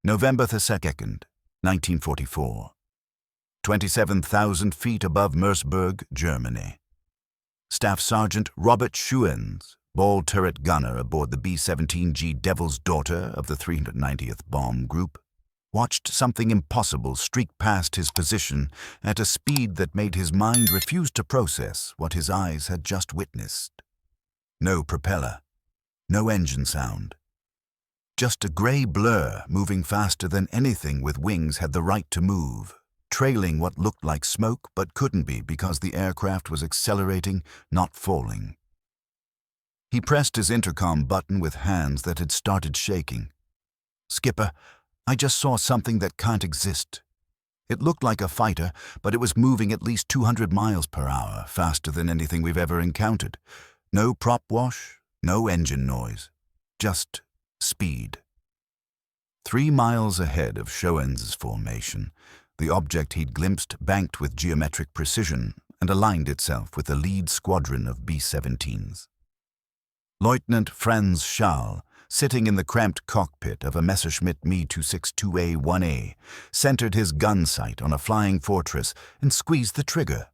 November the 2nd, 1944. 27,000 feet above Merseburg, Germany. Staff Sergeant Robert Schuens, ball turret gunner aboard the B-17G Devil's Daughter of the 390th Bomb Group, watched something impossible streak past his position at a speed that made his mind refuse to process what his eyes had just witnessed. No propeller, no engine sound. Just a gray blur moving faster than anything with wings had the right to move, trailing what looked like smoke but couldn't be because the aircraft was accelerating, not falling. He pressed his intercom button with hands that had started shaking. "Skipper, I just saw something that can't exist." It looked like a fighter, but it was moving at least 200 miles per hour, faster than anything we've ever encountered. No prop wash, no engine noise, just speed. 3 miles ahead of Schoen's formation, the object he'd glimpsed banked with geometric precision and aligned itself with the lead squadron of B-17s. Lieutenant Franz Schall, sitting in the cramped cockpit of a Messerschmitt Me-262A-1A, centered his gun sight on a flying fortress and squeezed the trigger.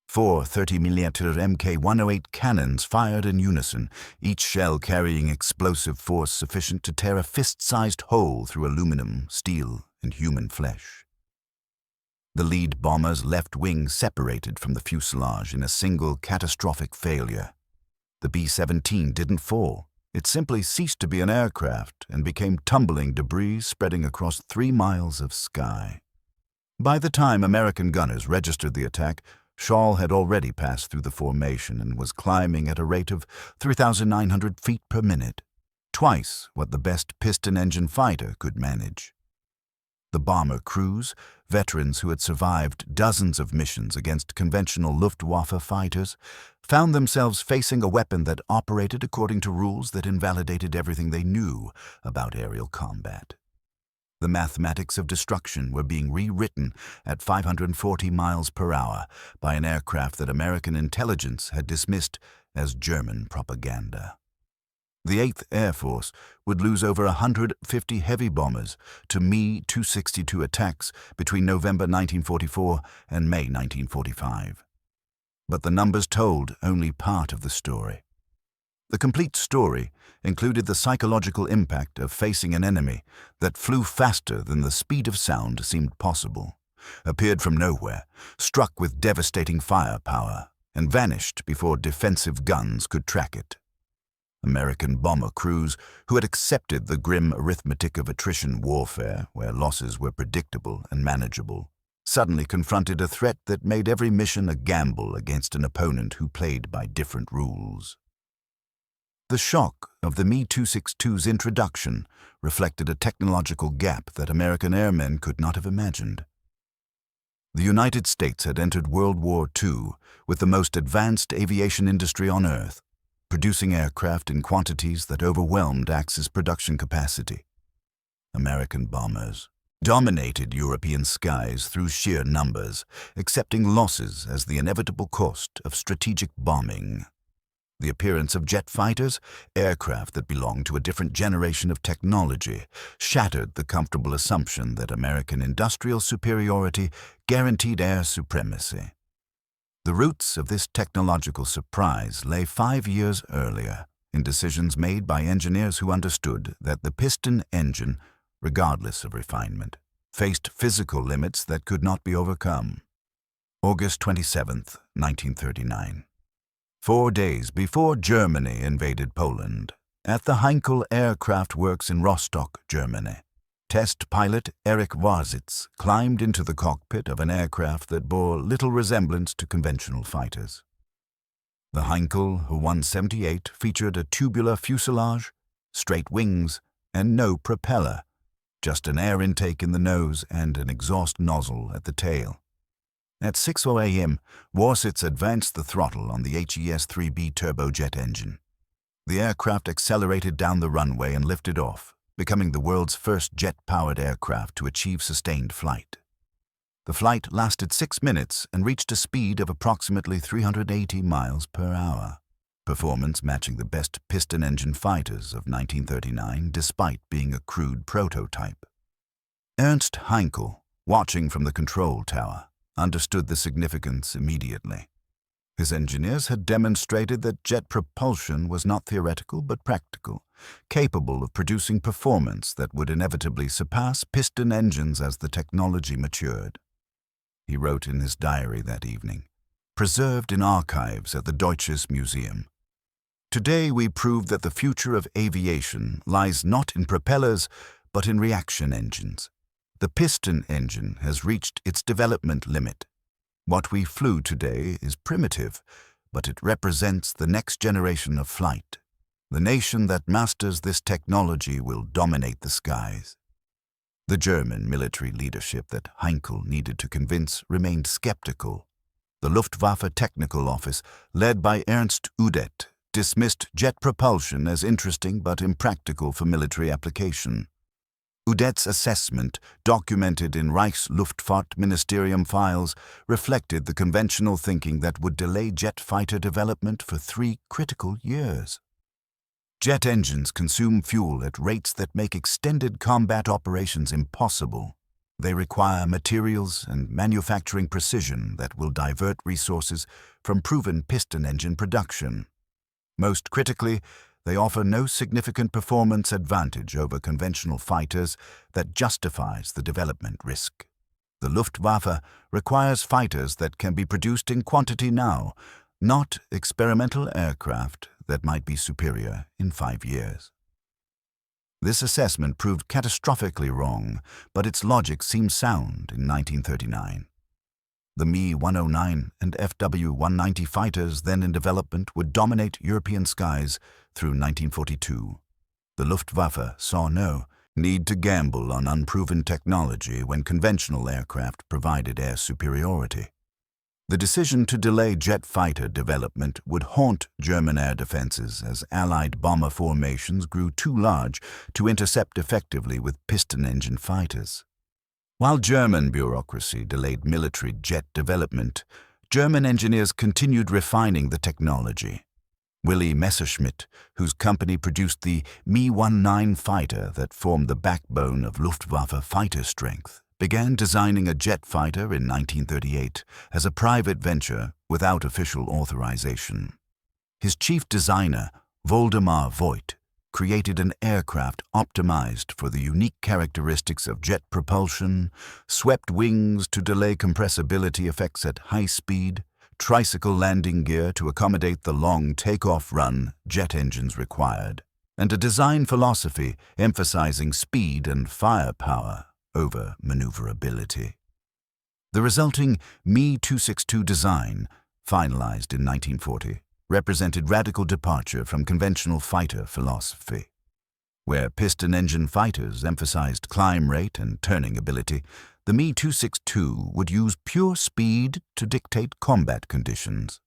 4 30mm Mk-108 cannons fired in unison, each shell carrying explosive force sufficient to tear a fist-sized hole through aluminum, steel, and human flesh. The lead bomber's left wing separated from the fuselage in a single catastrophic failure. The B-17 didn't fall. It simply ceased to be an aircraft and became tumbling debris spreading across 3 miles of sky. By the time American gunners registered the attack, Schall had already passed through the formation and was climbing at a rate of 3,900 feet per minute, twice what the best piston-engine fighter could manage. The bomber crews, veterans who had survived dozens of missions against conventional Luftwaffe fighters, found themselves facing a weapon that operated according to rules that invalidated everything they knew about aerial combat. The mathematics of destruction were being rewritten at 540 miles per hour by an aircraft that American intelligence had dismissed as German propaganda. The 8th Air Force would lose over 150 heavy bombers to Me-262 attacks between November 1944 and May 1945. But the numbers told only part of the story. The complete story included the psychological impact of facing an enemy that flew faster than the speed of sound seemed possible, appeared from nowhere, struck with devastating firepower, and vanished before defensive guns could track it. American bomber crews who had accepted the grim arithmetic of attrition warfare, where losses were predictable and manageable, suddenly confronted a threat that made every mission a gamble against an opponent who played by different rules. The shock of the Me-262's introduction reflected a technological gap that American airmen could not have imagined. The United States had entered World War II with the most advanced aviation industry on Earth, producing aircraft in quantities that overwhelmed Axis production capacity. American bombers dominated European skies through sheer numbers, accepting losses as the inevitable cost of strategic bombing. The appearance of jet fighters, aircraft that belonged to a different generation of technology, shattered the comfortable assumption that American industrial superiority guaranteed air supremacy. The roots of this technological surprise lay 5 years earlier in decisions made by engineers who understood that the piston engine, regardless of refinement, faced physical limits that could not be overcome. August 27, 1939. 4 days before Germany invaded Poland, at the Heinkel Aircraft Works in Rostock, Germany, test pilot Erich Warsitz climbed into the cockpit of an aircraft that bore little resemblance to conventional fighters. The Heinkel H-178 featured a tubular fuselage, straight wings, and no propeller, just an air intake in the nose and an exhaust nozzle at the tail. At 6:00 a.m., Warsitz advanced the throttle on the HES-3B turbojet engine. The aircraft accelerated down the runway and lifted off, becoming the world's first jet-powered aircraft to achieve sustained flight. The flight lasted 6 minutes and reached a speed of approximately 380 miles per hour, performance matching the best piston engine fighters of 1939 despite being a crude prototype. Ernst Heinkel, watching from the control tower, understood the significance immediately. His engineers had demonstrated that jet propulsion was not theoretical but practical, capable of producing performance that would inevitably surpass piston engines as the technology matured. He wrote in his diary that evening, preserved in archives at the Deutsches Museum. Today we prove that the future of aviation lies not in propellers but in reaction engines. The piston engine has reached its development limit. What we flew today is primitive, but it represents the next generation of flight. The nation that masters this technology will dominate the skies. The German military leadership that Heinkel needed to convince remained skeptical. The Luftwaffe Technical Office, led by Ernst Udet, dismissed jet propulsion as interesting but impractical for military application. Udet's assessment, documented in Reichsluftfahrtministerium files, reflected the conventional thinking that would delay jet fighter development for 3 critical years. Jet engines consume fuel at rates that make extended combat operations impossible. They require materials and manufacturing precision that will divert resources from proven piston engine production. Most critically, they offer no significant performance advantage over conventional fighters that justifies the development risk. The Luftwaffe requires fighters that can be produced in quantity now, not experimental aircraft that might be superior in 5 years. This assessment proved catastrophically wrong, but its logic seemed sound in 1939. The Me-109 and FW-190 fighters then in development would dominate European skies through 1942. The Luftwaffe saw no need to gamble on unproven technology when conventional aircraft provided air superiority. The decision to delay jet fighter development would haunt German air defenses as Allied bomber formations grew too large to intercept effectively with piston engine fighters. While German bureaucracy delayed military jet development, German engineers continued refining the technology. Willy Messerschmitt, whose company produced the Me-19 fighter that formed the backbone of Luftwaffe fighter strength, began designing a jet fighter in 1938 as a private venture without official authorization. His chief designer, Woldemar Voigt, created an aircraft optimized for the unique characteristics of jet propulsion, swept wings to delay compressibility effects at high speed, tricycle landing gear to accommodate the long takeoff run jet engines required, and a design philosophy emphasizing speed and firepower over maneuverability. The resulting Me-262 design, finalized in 1940, represented radical departure from conventional fighter philosophy. Where piston engine fighters emphasized climb rate and turning ability, the Me-262 would use pure speed to dictate combat conditions.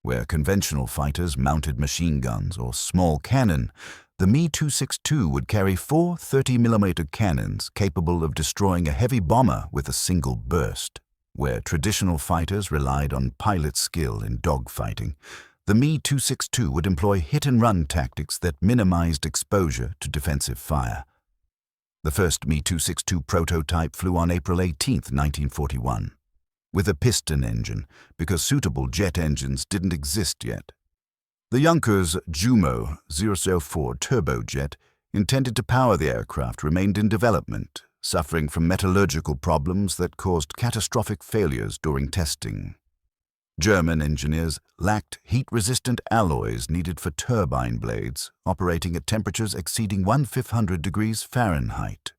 Where conventional fighters mounted machine guns or small cannon, the Me-262 would carry 4 30mm cannons capable of destroying a heavy bomber with a single burst. Where traditional fighters relied on pilot skill in dogfighting, the Me-262 would employ hit-and-run tactics that minimized exposure to defensive fire. The first Me-262 prototype flew on April 18, 1941, with a piston engine because suitable jet engines didn't exist yet. The Junkers Jumo 004 turbojet, intended to power the aircraft, remained in development, suffering from metallurgical problems that caused catastrophic failures during testing. German engineers lacked heat-resistant alloys needed for turbine blades, operating at temperatures exceeding 1/500 degrees Fahrenheit.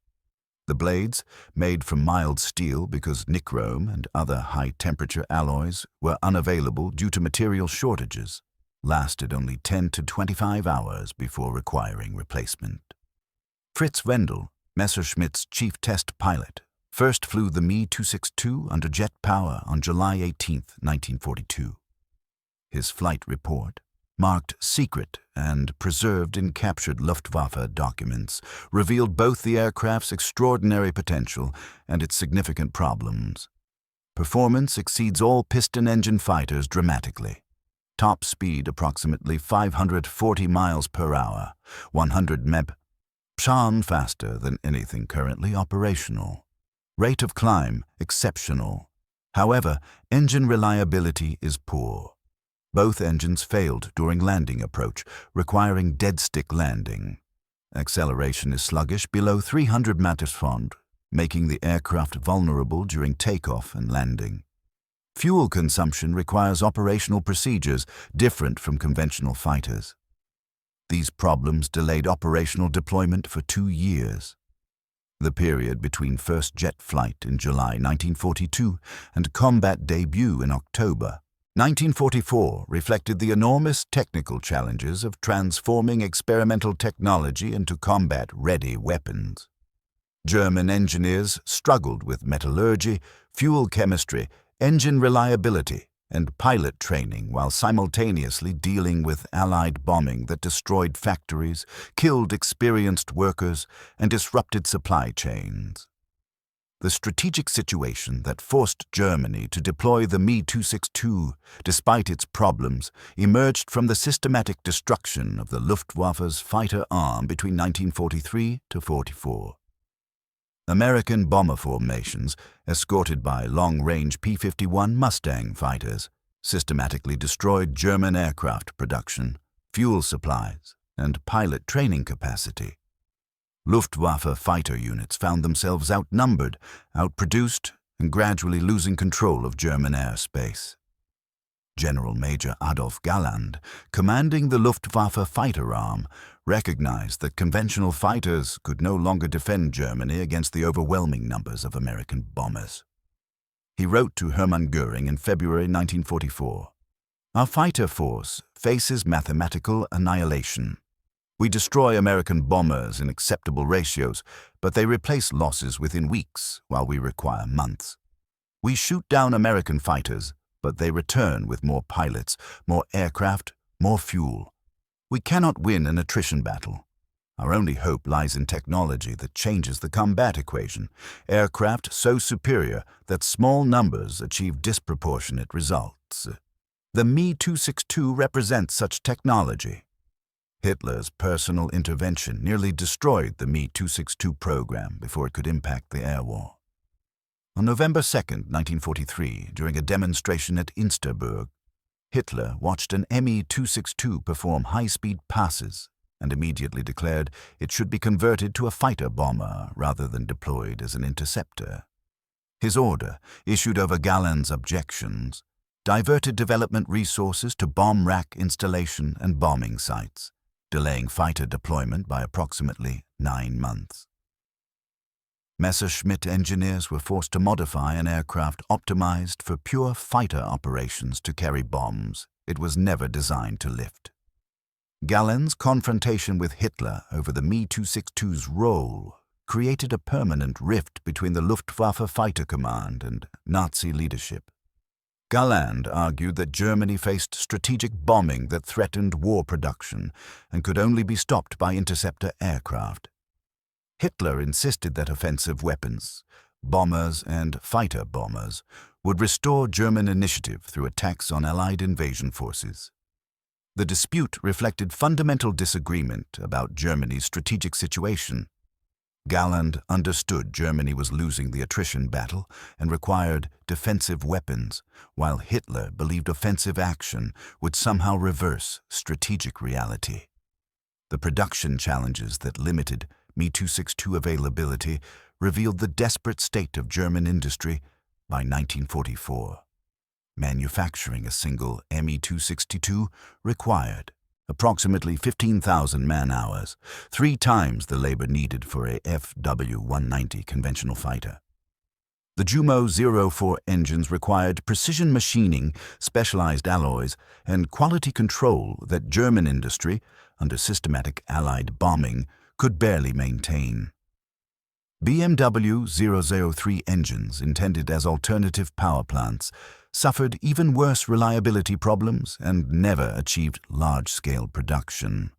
The blades, made from mild steel because nichrome and other high-temperature alloys were unavailable due to material shortages, lasted only 10 to 25 hours before requiring replacement. Fritz Wendel, Messerschmitt's chief test pilot, first flew the Me-262 under jet power on July 18, 1942. His flight report, marked secret and preserved in captured Luftwaffe documents, revealed both the aircraft's extraordinary potential and its significant problems. Performance exceeds all piston engine fighters dramatically. Top speed approximately 540 miles per hour, 100 mph, faster than anything currently operational. Rate of climb exceptional. However, engine reliability is poor. Both engines failed during landing approach, requiring dead-stick landing. Acceleration is sluggish below 300 mph, making the aircraft vulnerable during takeoff and landing. Fuel consumption requires operational procedures different from conventional fighters. These problems delayed operational deployment for 2 years. The period between first jet flight in July 1942 and combat debut in October 1944 reflected the enormous technical challenges of transforming experimental technology into combat-ready weapons. German engineers struggled with metallurgy, fuel chemistry, engine reliability, and pilot training while simultaneously dealing with Allied bombing that destroyed factories, killed experienced workers, and disrupted supply chains. The strategic situation that forced Germany to deploy the Me-262, despite its problems, emerged from the systematic destruction of the Luftwaffe's fighter arm between 1943 to 44. American bomber formations, escorted by long-range P-51 Mustang fighters, systematically destroyed German aircraft production, fuel supplies, and pilot training capacity. Luftwaffe fighter units found themselves outnumbered, outproduced, and gradually losing control of German airspace. General Major Adolf Galland, commanding the Luftwaffe fighter arm, recognized that conventional fighters could no longer defend Germany against the overwhelming numbers of American bombers. He wrote to Hermann Göring in February 1944, "Our fighter force faces mathematical annihilation. We destroy American bombers in acceptable ratios, but they replace losses within weeks while we require months. We shoot down American fighters, but they return with more pilots, more aircraft, more fuel. We cannot win an attrition battle. Our only hope lies in technology that changes the combat equation, aircraft so superior that small numbers achieve disproportionate results. The Me-262 represents such technology." Hitler's personal intervention nearly destroyed the Me-262 program before it could impact the air war. On November 2, 1943, during a demonstration at Insterburg, Hitler watched an Me-262 perform high-speed passes and immediately declared it should be converted to a fighter bomber rather than deployed as an interceptor. His order, issued over Galland's objections, diverted development resources to bomb rack installation and bombing sites, delaying fighter deployment by approximately 9 months. Messerschmitt engineers were forced to modify an aircraft optimized for pure fighter operations to carry bombs it was never designed to lift. Galland's confrontation with Hitler over the Me-262's role created a permanent rift between the Luftwaffe Fighter Command and Nazi leadership. Galland argued that Germany faced strategic bombing that threatened war production and could only be stopped by interceptor aircraft. Hitler insisted that offensive weapons, bombers and fighter bombers, would restore German initiative through attacks on Allied invasion forces. The dispute reflected fundamental disagreement about Germany's strategic situation. Galland understood Germany was losing the attrition battle and required defensive weapons, while Hitler believed offensive action would somehow reverse strategic reality. The production challenges that limited Me-262 availability revealed the desperate state of German industry by 1944. Manufacturing a single Me-262 required approximately 15,000 man-hours, 3 times the labor needed for a FW-190 conventional fighter. The Jumo 04 engines required precision machining, specialized alloys, and quality control that German industry, under systematic Allied bombing, could barely maintain. BMW 003 engines, intended as alternative power plants, suffered even worse reliability problems and never achieved large-scale production.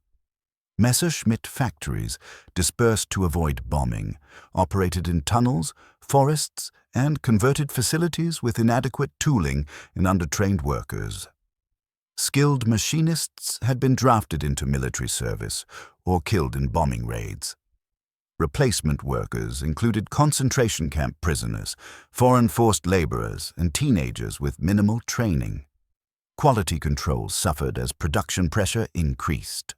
Messerschmitt factories, dispersed to avoid bombing, operated in tunnels, forests, and converted facilities with inadequate tooling and undertrained workers. Skilled machinists had been drafted into military service or killed in bombing raids. Replacement workers included concentration camp prisoners, foreign forced laborers, and teenagers with minimal training. Quality control suffered as production pressure increased.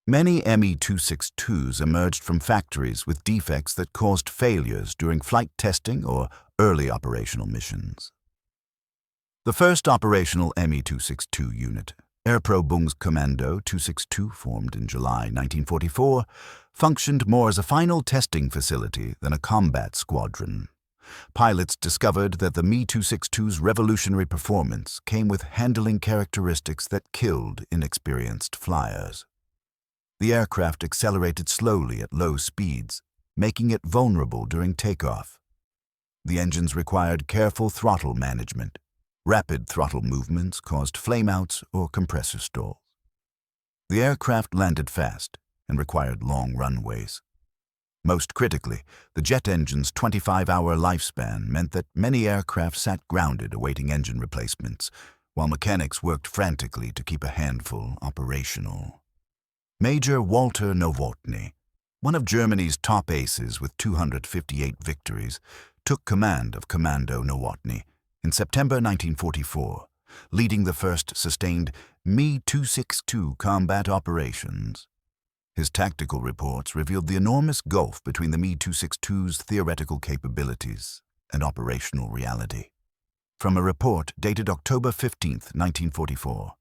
Many Me-262s emerged from factories with defects that caused failures during flight testing or early operational missions. The first operational Me-262 unit, Erprobungskommando 262, formed in July 1944, functioned more as a final testing facility than a combat squadron. Pilots discovered that the Me-262's revolutionary performance came with handling characteristics that killed inexperienced flyers. The aircraft accelerated slowly at low speeds, making it vulnerable during takeoff. The engines required careful throttle management. Rapid throttle movements caused flameouts or compressor stalls. The aircraft landed fast and required long runways. Most critically, the jet engine's 25-hour lifespan meant that many aircraft sat grounded awaiting engine replacements, while mechanics worked frantically to keep a handful operational. Major Walter Nowotny, one of Germany's top aces with 258 victories, took command of Commando Nowotny in September 1944, leading the first sustained Me-262 combat operations. His tactical reports revealed the enormous gulf between the Me-262's theoretical capabilities and operational reality. From a report dated October 15, 1944,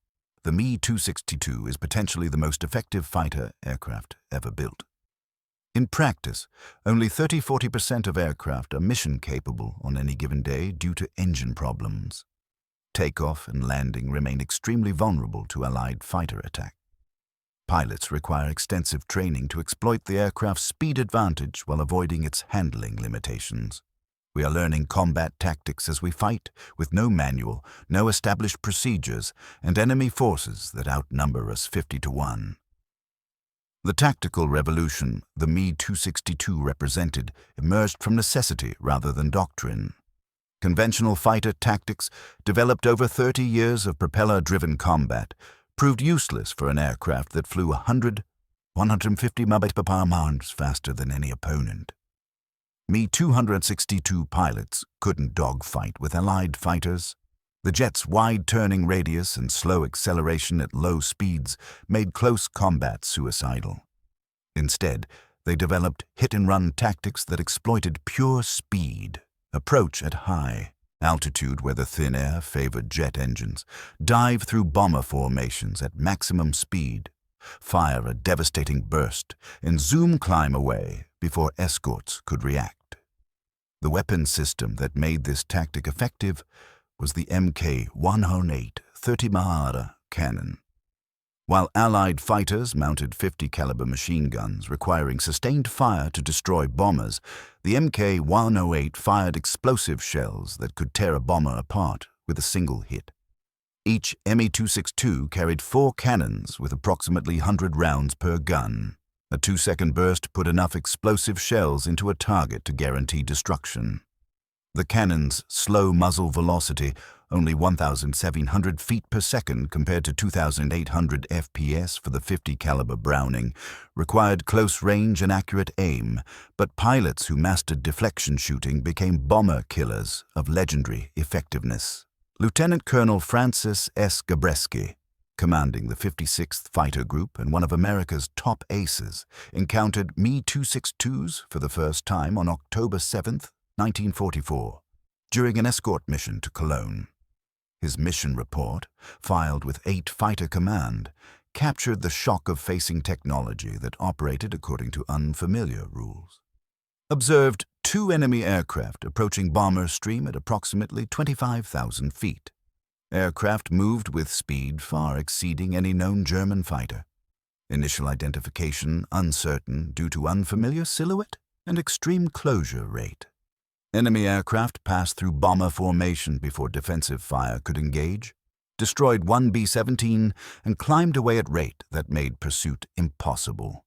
the Me-262 is potentially the most effective fighter aircraft ever built. In practice, only 30–40% of aircraft are mission-capable on any given day due to engine problems. Takeoff and landing remain extremely vulnerable to Allied fighter attack. Pilots require extensive training to exploit the aircraft's speed advantage while avoiding its handling limitations. We are learning combat tactics as we fight, with no manual, no established procedures, and enemy forces that outnumber us 50–1. The tactical revolution the Me-262 represented emerged from necessity rather than doctrine. Conventional fighter tactics, developed over 30 years of propeller-driven combat, proved useless for an aircraft that flew 100–150 miles faster than any opponent. Me-262 pilots couldn't dogfight with Allied fighters. The jet's wide turning radius and slow acceleration at low speeds made close combat suicidal. Instead, they developed hit-and-run tactics that exploited pure speed, approach at high altitude where the thin air favored jet engines, dive through bomber formations at maximum speed, fire a devastating burst, and zoom climb away before escorts could react. The weapon system that made this tactic effective was the Mk108 30mm cannon. While Allied fighters mounted 50-caliber machine guns requiring sustained fire to destroy bombers, the Mk108 fired explosive shells that could tear a bomber apart with a single hit. Each Me-262 carried 4 cannons with approximately 100 rounds per gun. A 2-second burst put enough explosive shells into a target to guarantee destruction. The cannon's slow muzzle velocity, only 1,700 feet per second compared to 2,800 FPS for the 50-caliber Browning, required close range and accurate aim, but pilots who mastered deflection shooting became bomber killers of legendary effectiveness. Lieutenant Colonel Francis S. Gabreski, commanding the 56th Fighter Group and one of America's top aces, encountered Me-262s for the first time on October 7, 1944, during an escort mission to Cologne. His mission report, filed with 8 Fighter Command, captured the shock of facing technology that operated according to unfamiliar rules. Observed 2 enemy aircraft approaching bomber stream at approximately 25,000 feet. Aircraft moved with speed far exceeding any known German fighter. Initial identification uncertain due to unfamiliar silhouette and extreme closure rate. Enemy aircraft passed through bomber formation before defensive fire could engage, destroyed 1 B-17, and climbed away at rate that made pursuit impossible.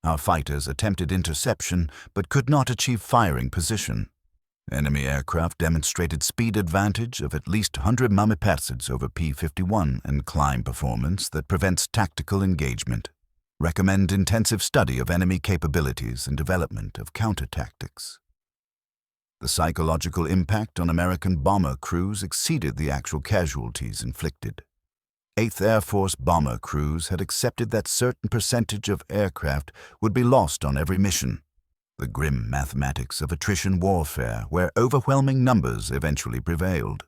Our fighters attempted interception but could not achieve firing position. Enemy aircraft demonstrated speed advantage of at least 100 mph over P-51 and climb performance that prevents tactical engagement. recommend intensive study of enemy capabilities and development of counter-tactics. The psychological impact on American bomber crews exceeded the actual casualties inflicted. 8th Air Force bomber crews had accepted that certain percentage of aircraft would be lost on every mission. The grim mathematics of attrition warfare, where overwhelming numbers eventually prevailed.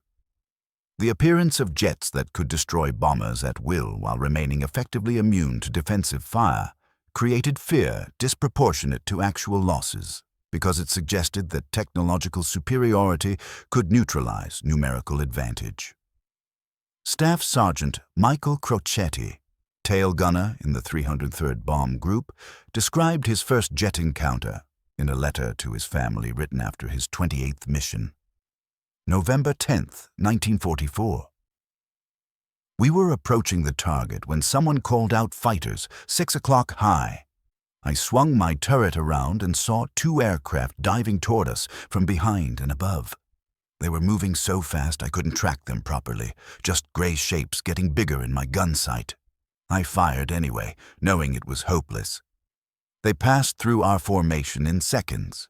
The appearance of jets that could destroy bombers at will while remaining effectively immune to defensive fire created fear disproportionate to actual losses, because it suggested that technological superiority could neutralize numerical advantage. Staff Sergeant Michael Crocetti, tail gunner in the 303rd Bomb Group, described his first jet encounter in a letter to his family written after his 28th mission. November 10, 1944. We were approaching the target when someone called out fighters, 6 o'clock high. I swung my turret around and saw 2 aircraft diving toward us from behind and above. They were moving so fast I couldn't track them properly, just gray shapes getting bigger in my gun sight. I fired anyway, knowing it was hopeless. They passed through our formation in seconds.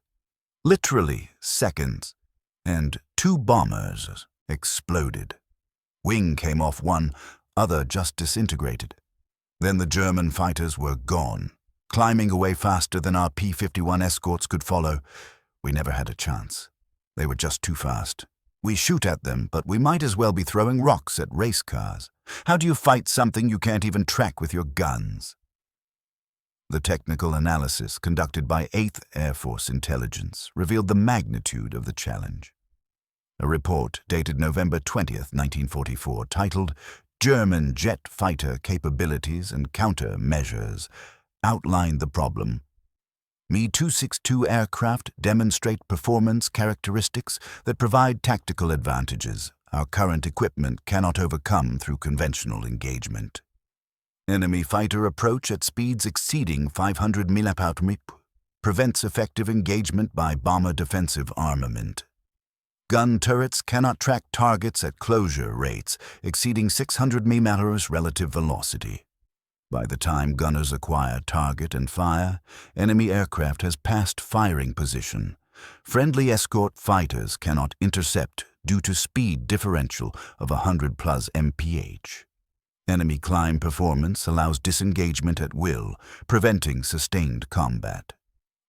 Literally seconds. And 2 bombers exploded. Wing came off one, other just disintegrated. Then the German fighters were gone, climbing away faster than our P-51 escorts could follow. We never had a chance. They were just too fast. We shoot at them, but we might as well be throwing rocks at race cars. How do you fight something you can't even track with your guns? The technical analysis conducted by 8th Air Force Intelligence revealed the magnitude of the challenge. A report dated November 20, 1944, titled German Jet Fighter Capabilities and Countermeasures, outlined the problem. Me-262 aircraft demonstrate performance characteristics that provide tactical advantages our current equipment cannot overcome through conventional engagement. Enemy fighter approach at speeds exceeding 500 mph prevents effective engagement by bomber defensive armament. Gun turrets cannot track targets at closure rates exceeding 600 mph relative velocity. By the time gunners acquire target and fire, enemy aircraft has passed firing position. Friendly escort fighters cannot intercept due to speed differential of 100+ mph. Enemy climb performance allows disengagement at will, preventing sustained combat.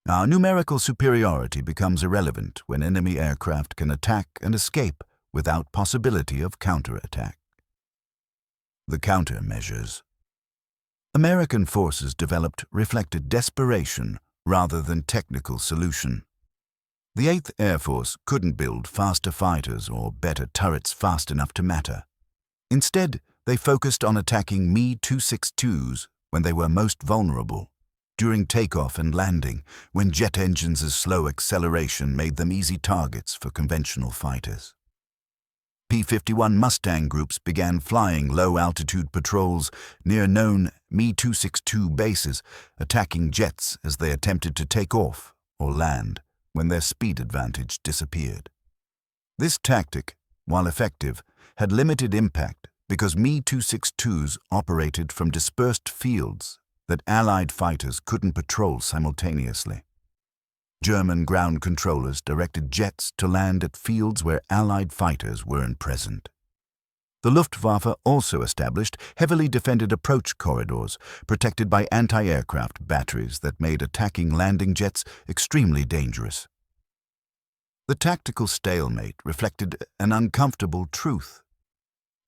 Our numerical superiority becomes irrelevant when enemy aircraft can attack and escape without possibility of counterattack. The countermeasures. American forces developed reflected desperation rather than technical solution. The 8th Air Force couldn't build faster fighters or better turrets fast enough to matter. Instead, they focused on attacking Me-262s when they were most vulnerable, during takeoff and landing, when jet engines' slow acceleration made them easy targets for conventional fighters. P-51 Mustang groups began flying low-altitude patrols near known Me-262 bases, attacking jets as they attempted to take off or land when their speed advantage disappeared. This tactic, while effective, had limited impact because Me-262s operated from dispersed fields that Allied fighters couldn't patrol simultaneously. German ground controllers directed jets to land at fields where Allied fighters weren't present. The Luftwaffe also established heavily defended approach corridors protected by anti-aircraft batteries that made attacking landing jets extremely dangerous. The tactical stalemate reflected an uncomfortable truth.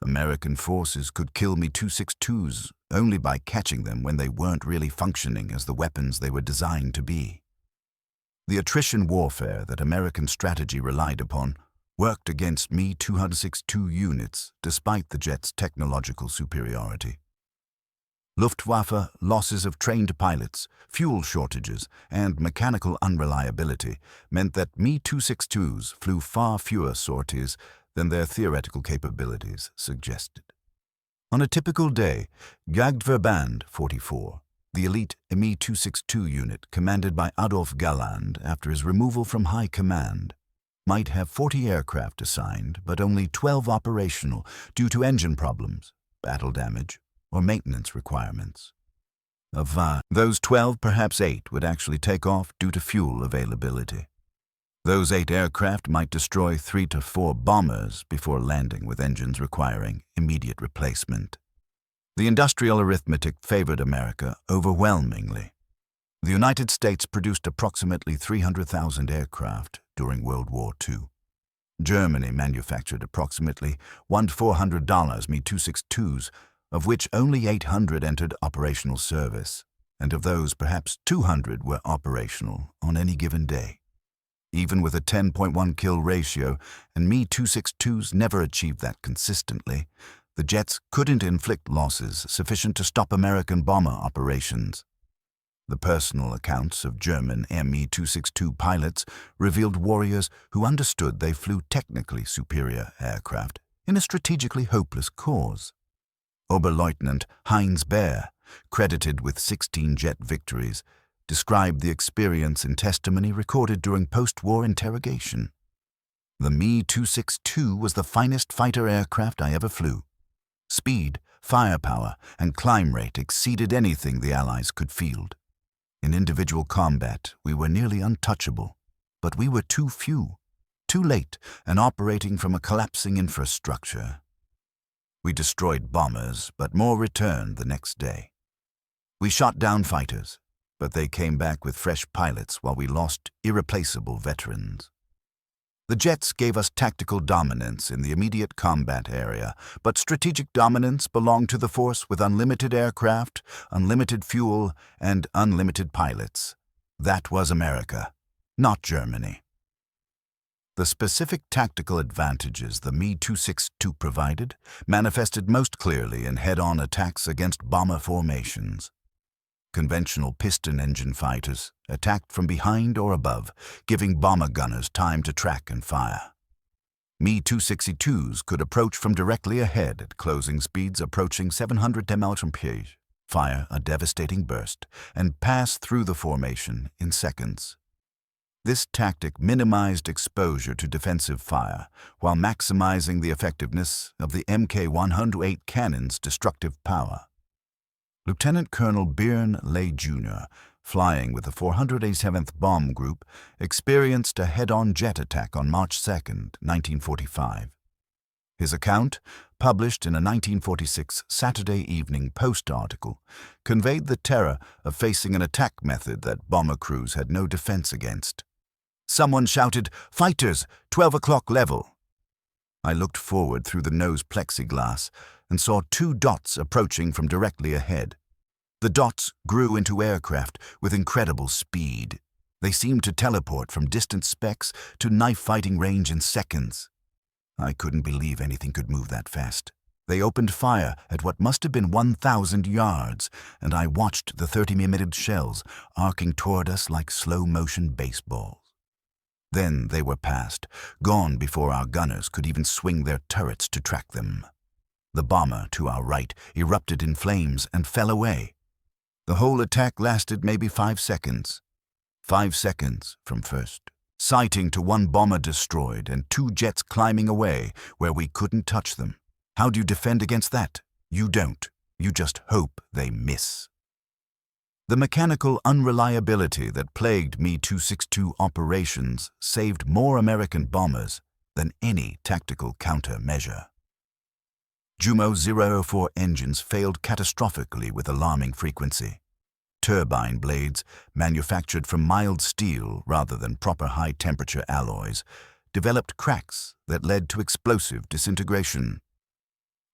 American forces could kill Me-262s only by catching them when they weren't really functioning as the weapons they were designed to be. The attrition warfare that American strategy relied upon worked against Me-262 units despite the jet's technological superiority. Luftwaffe losses of trained pilots, fuel shortages, and mechanical unreliability meant that Me-262s flew far fewer sorties than their theoretical capabilities suggested. On a typical day, Jagdverband 44, the elite Me-262 unit commanded by Adolf Galland after his removal from high command, might have 40 aircraft assigned, but only 12 operational due to engine problems, battle damage, or maintenance requirements. Those 12, perhaps 8, would actually take off due to fuel availability. Those 8 aircraft might destroy 3 to 4 bombers before landing with engines requiring immediate replacement. The industrial arithmetic favored America overwhelmingly. The United States produced approximately 300,000 aircraft during World War II. Germany manufactured approximately $1,400 Me-262s, of which only 800 entered operational service, and of those perhaps 200 were operational on any given day. Even with a 10.1 kill ratio, and Me-262s never achieved that consistently, the jets couldn't inflict losses sufficient to stop American bomber operations. The personal accounts of German Me-262 pilots revealed warriors who understood they flew technically superior aircraft in a strategically hopeless cause. Oberleutnant Heinz Baer, credited with 16 jet victories, described the experience in testimony recorded during post-war interrogation. The Me-262 was the finest fighter aircraft I ever flew. Speed, firepower, and climb rate exceeded anything the Allies could field. In individual combat, we were nearly untouchable, but we were too few, too late, and operating from a collapsing infrastructure. We destroyed bombers, but more returned the next day. We shot down fighters, but they came back with fresh pilots while we lost irreplaceable veterans. The jets gave us tactical dominance in the immediate combat area, but strategic dominance belonged to the force with unlimited aircraft, unlimited fuel, and unlimited pilots. That was America, not Germany. The specific tactical advantages the Me-262 provided manifested most clearly in head-on attacks against bomber formations. Conventional piston engine fighters attacked from behind or above, giving bomber gunners time to track and fire. Me-262s could approach from directly ahead at closing speeds approaching 700 mph, fire a devastating burst, and pass through the formation in seconds. This tactic minimized exposure to defensive fire while maximizing the effectiveness of the Mk-108 cannon's destructive power. Lieutenant Colonel Byrne Lay Jr., flying with the 487th Bomb Group, experienced a head-on jet attack on March 2, 1945. His account, published in a 1946 Saturday Evening Post article, conveyed the terror of facing an attack method that bomber crews had no defense against. Someone shouted, "Fighters, 12 o'clock level!" I looked forward through the nose plexiglass and saw 2 dots approaching from directly ahead. The dots grew into aircraft with incredible speed. They seemed to teleport from distant specks to knife-fighting range in seconds. I couldn't believe anything could move that fast. They opened fire at what must have been 1,000 yards, and I watched the 30mm shells arcing toward us like slow-motion baseballs. Then they were past, gone before our gunners could even swing their turrets to track them. The bomber to our right erupted in flames and fell away. The whole attack lasted maybe 5 seconds. 5 seconds from first sighting to 1 bomber destroyed and 2 jets climbing away where we couldn't touch them. How do you defend against that? You don't. You just hope they miss. The mechanical unreliability that plagued Me-262 operations saved more American bombers than any tactical countermeasure. Jumo 004 engines failed catastrophically with alarming frequency. Turbine blades, manufactured from mild steel rather than proper high-temperature alloys, developed cracks that led to explosive disintegration.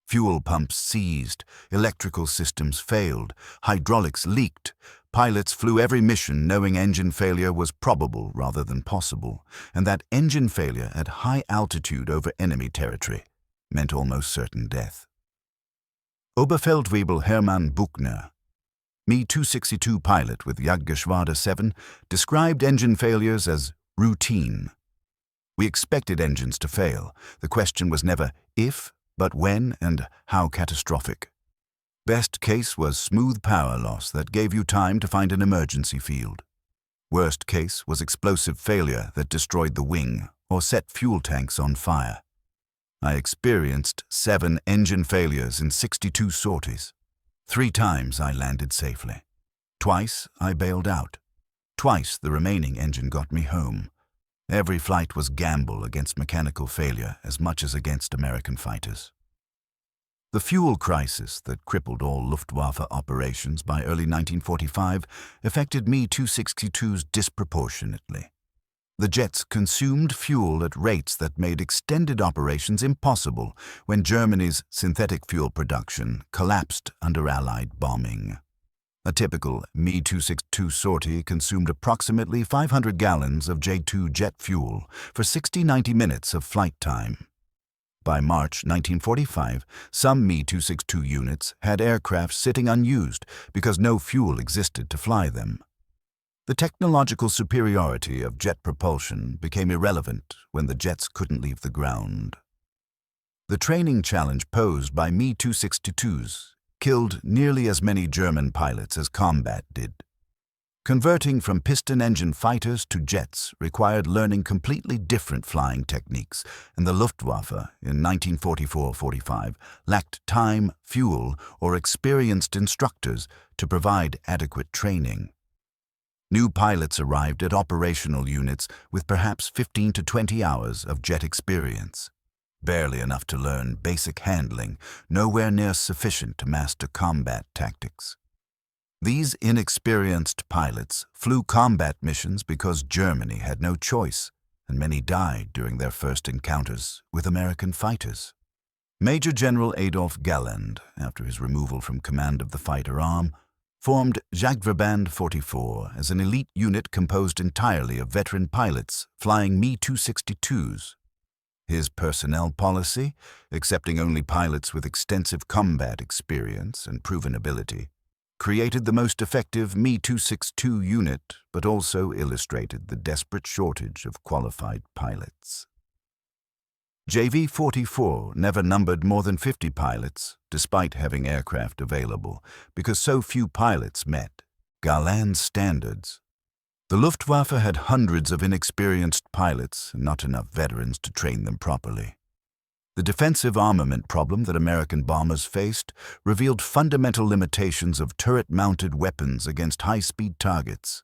Fuel pumps seized, electrical systems failed, hydraulics leaked. Pilots flew every mission knowing engine failure was probable rather than possible, and that engine failure at high altitude over enemy territory meant almost certain death. Oberfeldwebel Hermann Buchner, Me-262 pilot with Jagdgeschwader 7, described engine failures as routine. We expected engines to fail. The question was never if, but when and how catastrophic. Best case was smooth power loss that gave you time to find an emergency field. Worst case was explosive failure that destroyed the wing or set fuel tanks on fire. I experienced 7 engine failures in 62 sorties. 3 times I landed safely. Twice I bailed out. Twice the remaining engine got me home. Every flight was gamble against mechanical failure as much as against American fighters. The fuel crisis that crippled all Luftwaffe operations by early 1945 affected Me-262s disproportionately. The jets consumed fuel at rates that made extended operations impossible when Germany's synthetic fuel production collapsed under Allied bombing. A typical Me-262 sortie consumed approximately 500 gallons of J-2 jet fuel for 60-90 minutes of flight time. By March 1945, some Me-262 units had aircraft sitting unused because no fuel existed to fly them. The technological superiority of jet propulsion became irrelevant when the jets couldn't leave the ground. The training challenge posed by Me-262s killed nearly as many German pilots as combat did. Converting from piston-engine fighters to jets required learning completely different flying techniques, and the Luftwaffe in 1944-45 lacked time, fuel, or experienced instructors to provide adequate training. New pilots arrived at operational units with perhaps 15 to 20 hours of jet experience. Barely enough to learn basic handling, nowhere near sufficient to master combat tactics. These inexperienced pilots flew combat missions because Germany had no choice, and many died during their first encounters with American fighters. Major General Adolf Galland, after his removal from command of the fighter arm, formed Jagdverband 44 as an elite unit composed entirely of veteran pilots flying Me-262s. His personnel policy, accepting only pilots with extensive combat experience and proven ability, created the most effective Me-262 unit, but also illustrated the desperate shortage of qualified pilots. JV-44 never numbered more than 50 pilots, despite having aircraft available, because so few pilots met Galland's standards. The Luftwaffe had hundreds of inexperienced pilots and not enough veterans to train them properly. The defensive armament problem that American bombers faced revealed fundamental limitations of turret-mounted weapons against high-speed targets.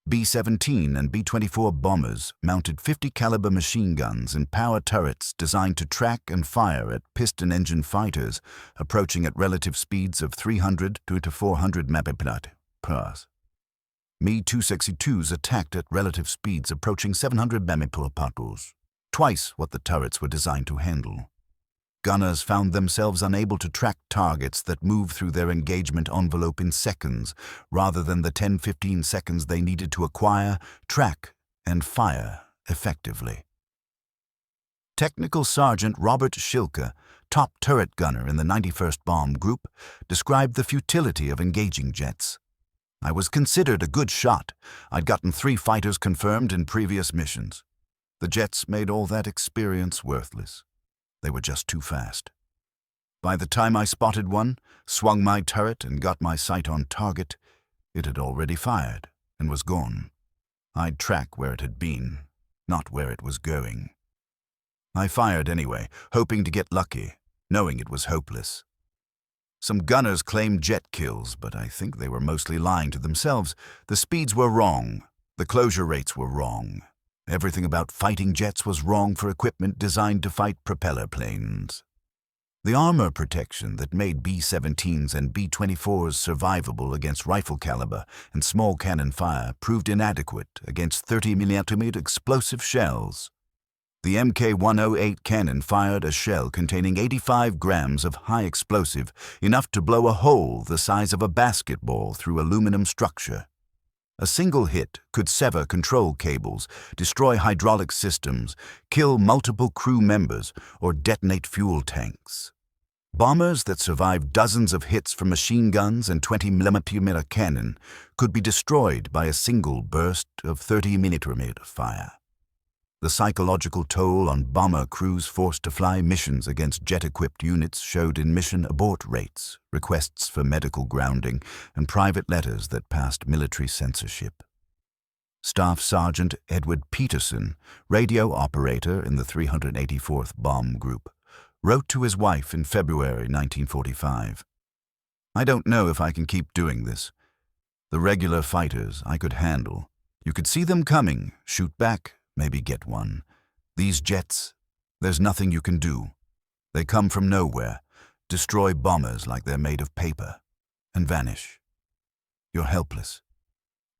B-17 and B-24 bombers mounted 50-caliber machine guns and power turrets designed to track and fire at piston-engine fighters approaching at relative speeds of 300 to 400 mph. Me-262s attacked at relative speeds approaching 700 mph, twice what the turrets were designed to handle. Gunners found themselves unable to track targets that moved through their engagement envelope in seconds, rather than the 10-15 seconds they needed to acquire, track, and fire effectively. Technical Sergeant Robert Schilke, top turret gunner in the 91st Bomb Group, described the futility of engaging jets. "I was considered a good shot. I'd gotten 3 fighters confirmed in previous missions. The jets made all that experience worthless. They were just too fast. By the time I spotted one, swung my turret, and got my sight on target, it had already fired and was gone. I'd track where it had been, not where it was going. I fired anyway, hoping to get lucky, knowing it was hopeless. Some gunners claimed jet kills, but I think they were mostly lying to themselves. The speeds were wrong. The closure rates were wrong. Everything about fighting jets was wrong for equipment designed to fight propeller planes. The armor protection that made B-17s and B-24s survivable against rifle caliber and small cannon fire proved inadequate against 30mm explosive shells. The Mk-108 cannon fired a shell containing 85 grams of high explosive, enough to blow a hole the size of a basketball through aluminum structure. A single hit could sever control cables, destroy hydraulic systems, kill multiple crew members, or detonate fuel tanks. Bombers that survived dozens of hits from machine guns and 20mm cannon could be destroyed by a single burst of 30mm fire. The psychological toll on bomber crews forced to fly missions against jet-equipped units showed in mission abort rates, requests for medical grounding, and private letters that passed military censorship. Staff Sergeant Edward Peterson, radio operator in the 384th Bomb Group, wrote to his wife in February 1945, "I don't know if I can keep doing this. The regular fighters I could handle. You could see them coming, shoot back, maybe get one. These jets, there's nothing you can do. They come from nowhere, destroy bombers like they're made of paper, and vanish. You're helpless.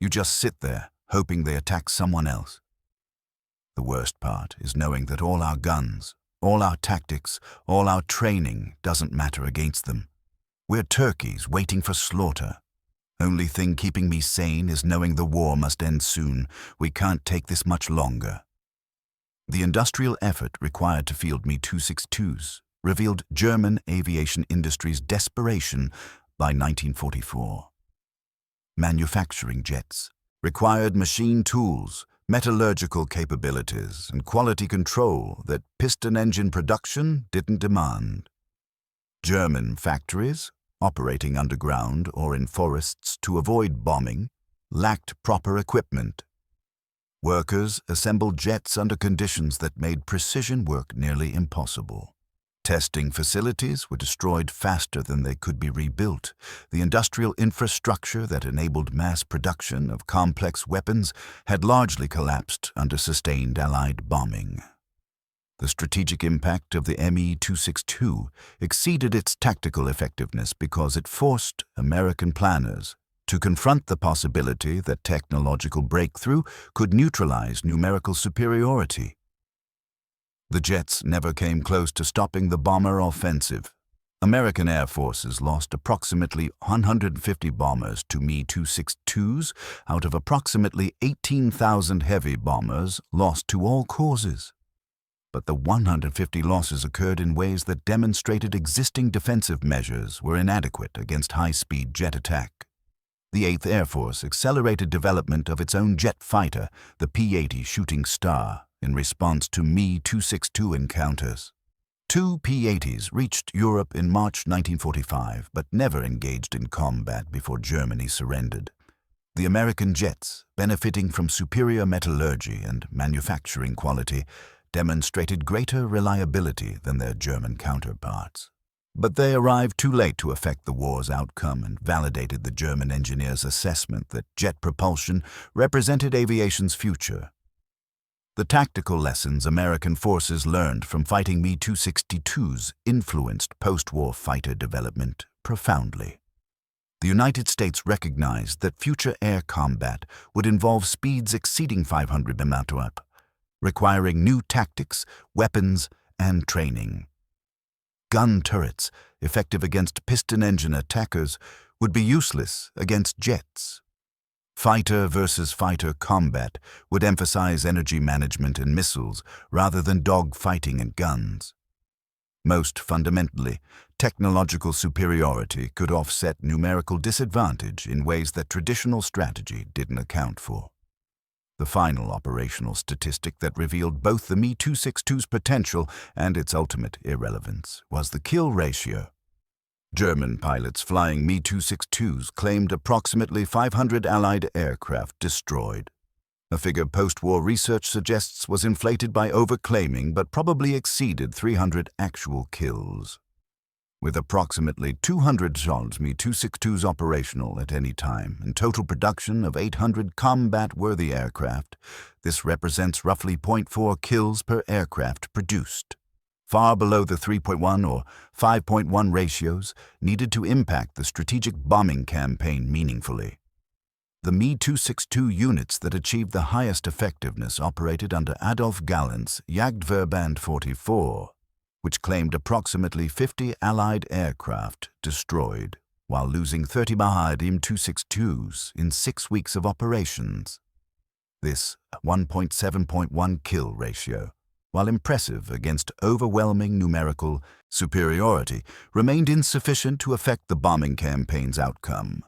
You just sit there, hoping they attack someone else. The worst part is knowing that all our guns, all our tactics, all our training doesn't matter against them. We're turkeys waiting for slaughter. Only thing keeping me sane is knowing the war must end soon. We can't take this much longer. The industrial effort required to field Me-262s revealed German aviation industry's desperation by 1944. Manufacturing jets required machine tools, metallurgical capabilities, and quality control that piston engine production didn't demand. German factories, operating underground or in forests to avoid bombing, lacked proper equipment. Workers assembled jets under conditions that made precision work nearly impossible. Testing facilities were destroyed faster than they could be rebuilt. The industrial infrastructure that enabled mass production of complex weapons had largely collapsed under sustained Allied bombing. The strategic impact of the Me-262 exceeded its tactical effectiveness because it forced American planners to confront the possibility that technological breakthrough could neutralize numerical superiority. The jets never came close to stopping the bomber offensive. American air forces lost approximately 150 bombers to Me-262s out of approximately 18,000 heavy bombers lost to all causes. But the 150 losses occurred in ways that demonstrated existing defensive measures were inadequate against high-speed jet attack. The 8th Air Force accelerated development of its own jet fighter, the P-80 Shooting Star, in response to Me-262 encounters. 2 P-80s reached Europe in March 1945, but never engaged in combat before Germany surrendered. The American jets, benefiting from superior metallurgy and manufacturing quality, demonstrated greater reliability than their German counterparts. But they arrived too late to affect the war's outcome and validated the German engineers' assessment that jet propulsion represented aviation's future. The tactical lessons American forces learned from fighting Me-262s influenced post-war fighter development profoundly. The United States recognized that future air combat would involve speeds exceeding 500 mph, requiring new tactics, weapons, and training. Gun turrets, effective against piston engine attackers, would be useless against jets. Fighter versus fighter combat would emphasize energy management and missiles rather than dog-fighting and guns. Most fundamentally, technological superiority could offset numerical disadvantage in ways that traditional strategy didn't account for. The final operational statistic that revealed both the Me-262's potential and its ultimate irrelevance was the kill ratio. German pilots flying Me-262s claimed approximately 500 Allied aircraft destroyed. A figure post-war research suggests was inflated by overclaiming but probably exceeded 300 actual kills. With approximately 200 Me-262s operational at any time and total production of 800 combat-worthy aircraft, this represents roughly 0.4 kills per aircraft produced, far below the 3.1 or 5.1 ratios needed to impact the strategic bombing campaign meaningfully. The Me-262 units that achieved the highest effectiveness operated under Adolf Gallant's Jagdverband 44, which claimed approximately 50 Allied aircraft destroyed, while losing 30 Me-262s in 6 weeks of operations. This 1.7.1 kill ratio, while impressive against overwhelming numerical superiority, remained insufficient to affect the bombing campaign's outcome.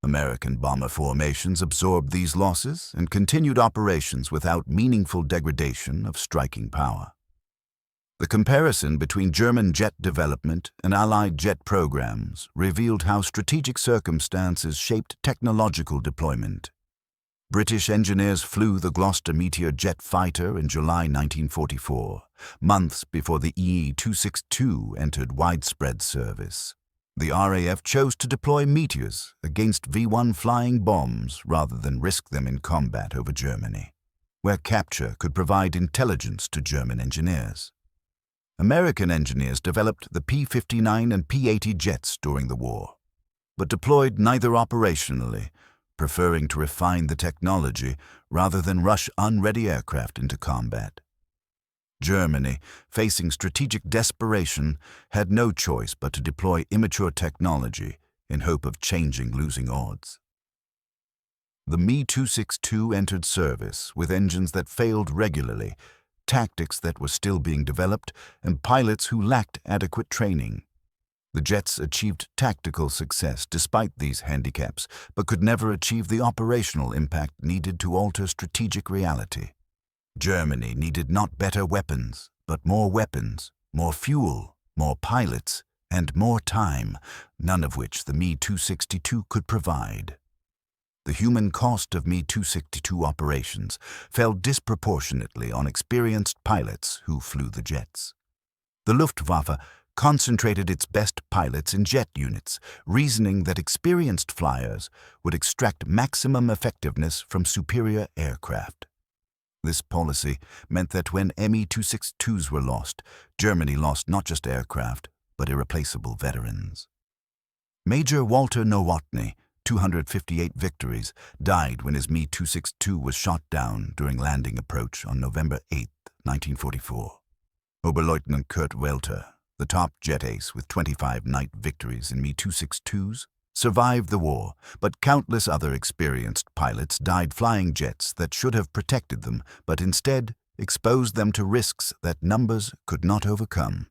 American bomber formations absorbed these losses and continued operations without meaningful degradation of striking power. The comparison between German jet development and Allied jet programs revealed how strategic circumstances shaped technological deployment. British engineers flew the Gloucester Meteor jet fighter in July 1944, months before the Me-262 entered widespread service. The RAF chose to deploy meteors against V-1 flying bombs rather than risk them in combat over Germany, where capture could provide intelligence to German engineers. American engineers developed the P-59 and P-80 jets during the war, but deployed neither operationally, preferring to refine the technology rather than rush unready aircraft into combat. Germany, facing strategic desperation, had no choice but to deploy immature technology in hope of changing losing odds. The Me-262 entered service with engines that failed regularly, tactics that were still being developed, and pilots who lacked adequate training. The jets achieved tactical success despite these handicaps, but could never achieve the operational impact needed to alter strategic reality. Germany needed not better weapons, but more weapons, more fuel, more pilots, and more time, none of which the Me-262 could provide. The human cost of Me-262 operations fell disproportionately on experienced pilots who flew the jets. The Luftwaffe concentrated its best pilots in jet units, reasoning that experienced flyers would extract maximum effectiveness from superior aircraft. This policy meant that when Me-262s were lost, Germany lost not just aircraft, but irreplaceable veterans. Major Walter Nowotny, 258 victories, died when his Me-262 was shot down during landing approach on November 8, 1944. Oberleutnant Kurt Welter, the top jet ace with 25 night victories in Me-262s, survived the war, but countless other experienced pilots died flying jets that should have protected them, but instead exposed them to risks that numbers could not overcome.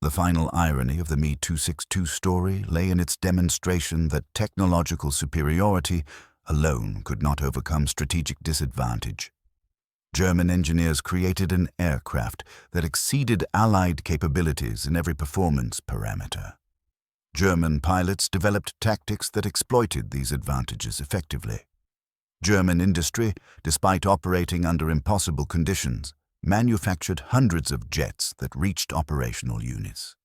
The final irony of the Me-262 story lay in its demonstration that technological superiority alone could not overcome strategic disadvantage. German engineers created an aircraft that exceeded Allied capabilities in every performance parameter. German pilots developed tactics that exploited these advantages effectively. German industry, despite operating under impossible conditions, manufactured hundreds of jets that reached operational units.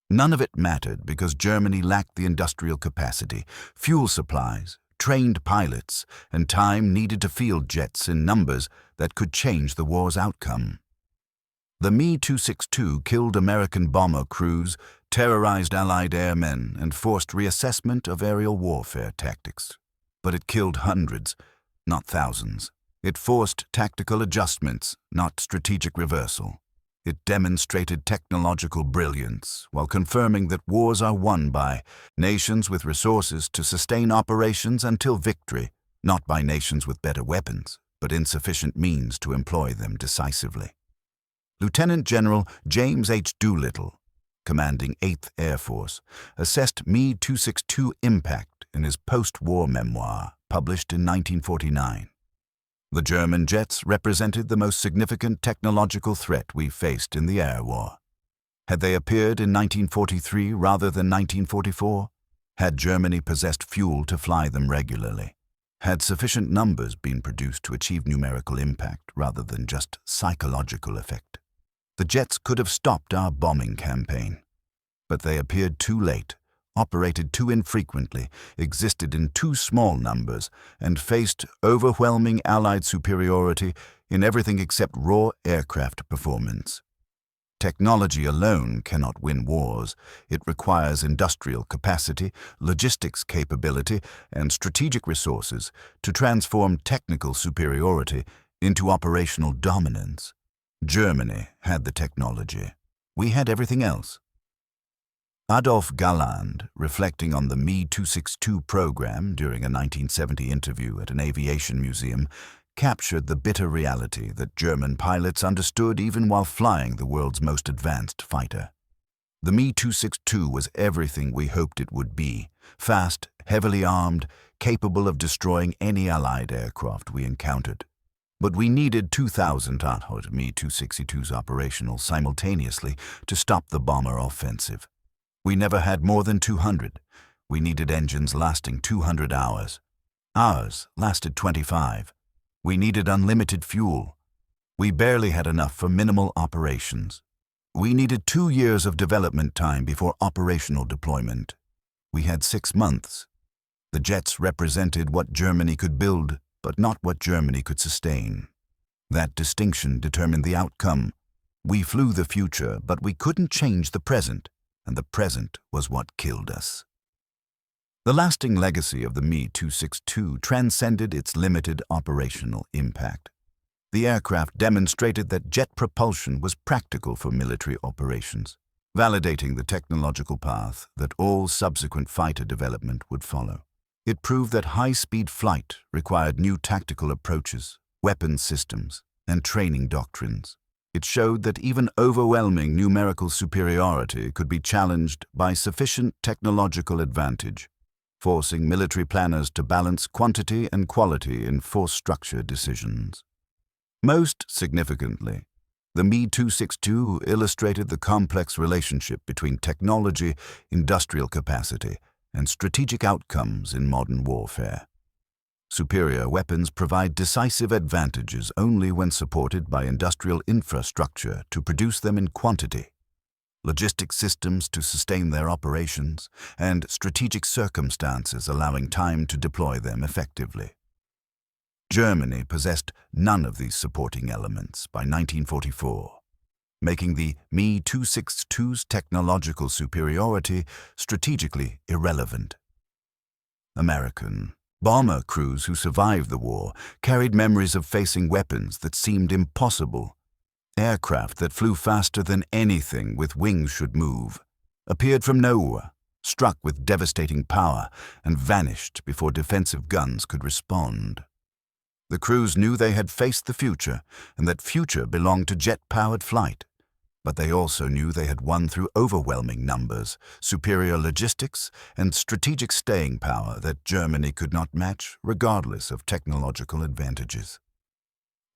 None of it mattered because Germany lacked the industrial capacity, fuel supplies, trained pilots, and time needed to field jets in numbers that could change the war's outcome. The Me-262 killed American bomber crews, terrorized Allied airmen, and forced reassessment of aerial warfare tactics. But it killed hundreds, not thousands. It forced tactical adjustments, not strategic reversal. It demonstrated technological brilliance while confirming that wars are won by nations with resources to sustain operations until victory, not by nations with better weapons, but insufficient means to employ them decisively. Lieutenant General James H. Doolittle, commanding 8th Air Force, assessed Me-262 impact in his post-war memoir, published in 1949. The German jets represented the most significant technological threat we faced in the air war. Had they appeared in 1943 rather than 1944? Had Germany possessed fuel to fly them regularly? Had sufficient numbers been produced to achieve numerical impact rather than just psychological effect? The jets could have stopped our bombing campaign. But they appeared too late, operated too infrequently, existed in too small numbers, and faced overwhelming Allied superiority in everything except raw aircraft performance. Technology alone cannot win wars. It requires industrial capacity, logistics capability, and strategic resources to transform technical superiority into operational dominance. Germany had the technology. We had everything else. Adolf Galland, reflecting on the Me-262 program during a 1970 interview at an aviation museum, captured the bitter reality that German pilots understood even while flying the world's most advanced fighter. The Me-262 was everything we hoped it would be: fast, heavily armed, capable of destroying any Allied aircraft we encountered. But we needed 2,000 Me-262s operational simultaneously to stop the bomber offensive. We never had more than 200. We needed engines lasting 200 hours. Ours lasted 25. We needed unlimited fuel. We barely had enough for minimal operations. We needed 2 years of development time before operational deployment, We had 6 months. The jets represented what Germany could build, but not what Germany could sustain. That distinction determined the outcome. We flew the future, but we couldn't change the present, and the present was what killed us. The lasting legacy of the Me-262 transcended its limited operational impact. The aircraft demonstrated that jet propulsion was practical for military operations, validating the technological path that all subsequent fighter development would follow. It proved that high-speed flight required new tactical approaches, weapons systems, and training doctrines. It showed that even overwhelming numerical superiority could be challenged by sufficient technological advantage, forcing military planners to balance quantity and quality in force structure decisions. Most significantly, the Me-262 illustrated the complex relationship between technology, industrial capacity, and strategic outcomes in modern warfare. Superior weapons provide decisive advantages only when supported by industrial infrastructure to produce them in quantity, logistic systems to sustain their operations, and strategic circumstances allowing time to deploy them effectively. Germany possessed none of these supporting elements by 1944, making the Me-262's technological superiority strategically irrelevant. American bomber crews who survived the war carried memories of facing weapons that seemed impossible. Aircraft that flew faster than anything with wings should move, appeared from nowhere, struck with devastating power, and vanished before defensive guns could respond. The crews knew they had faced the future, and that future belonged to jet-powered flight. But they also knew they had won through overwhelming numbers, superior logistics, and strategic staying power that Germany could not match regardless of technological advantages.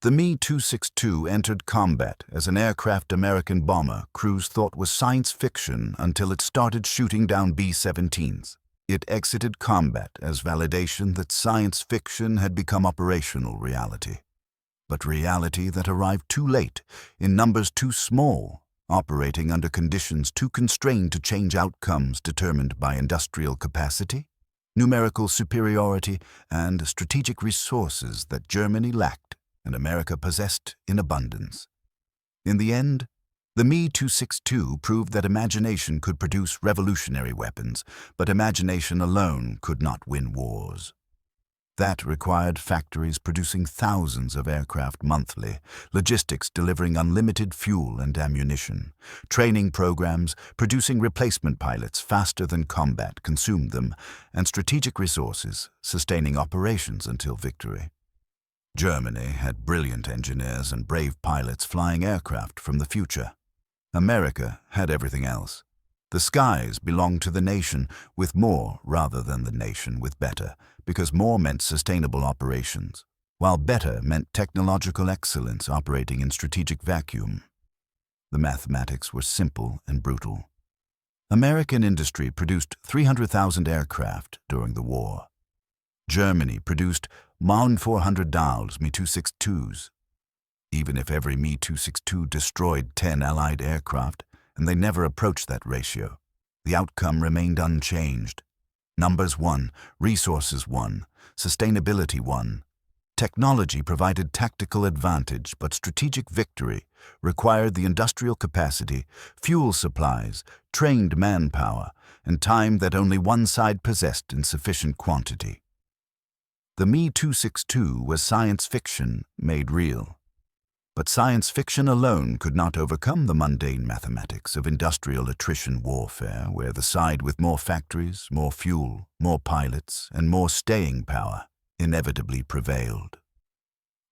The Me-262 entered combat as an aircraft American bomber crews thought was science fiction until it started shooting down B-17s. It exited combat as validation that science fiction had become operational reality. But reality that arrived too late, in numbers too small, operating under conditions too constrained to change outcomes determined by industrial capacity, numerical superiority, and strategic resources that Germany lacked and America possessed in abundance. In the end, the Me-262 proved that imagination could produce revolutionary weapons, but imagination alone could not win wars. That required factories producing thousands of aircraft monthly, logistics delivering unlimited fuel and ammunition, training programs producing replacement pilots faster than combat consumed them, and strategic resources sustaining operations until victory. Germany had brilliant engineers and brave pilots flying aircraft from the future. America had everything else. The skies belonged to the nation with more rather than the nation with better, because more meant sustainable operations, while better meant technological excellence operating in strategic vacuum. The mathematics were simple and brutal. American industry produced 300,000 aircraft during the war. Germany produced -400 Me-262s. Even if every Me-262 destroyed 10 Allied aircraft, and they never approached that ratio, the outcome remained unchanged. Numbers won, resources won, sustainability won. Technology provided tactical advantage, but strategic victory required the industrial capacity, fuel supplies, trained manpower, and time that only one side possessed in sufficient quantity. The Me-262 was science fiction made real. But science fiction alone could not overcome the mundane mathematics of industrial attrition warfare, where the side with more factories, more fuel, more pilots, and more staying power inevitably prevailed.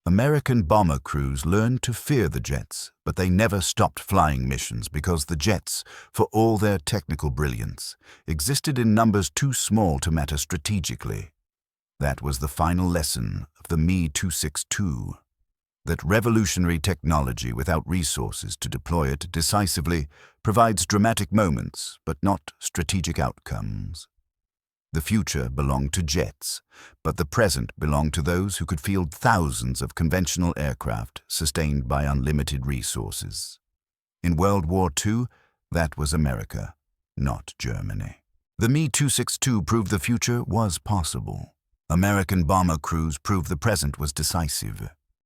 American bomber crews learned to fear the jets, but they never stopped flying missions because the jets, for all their technical brilliance, existed in numbers too small to matter strategically. That was the final lesson of the Me-262. That revolutionary technology without resources to deploy it decisively provides dramatic moments, but not strategic outcomes. The future belonged to jets, but the present belonged to those who could field thousands of conventional aircraft sustained by unlimited resources. In World War II, that was America, not Germany. The Me-262 proved the future was possible. American bomber crews proved the present was decisive.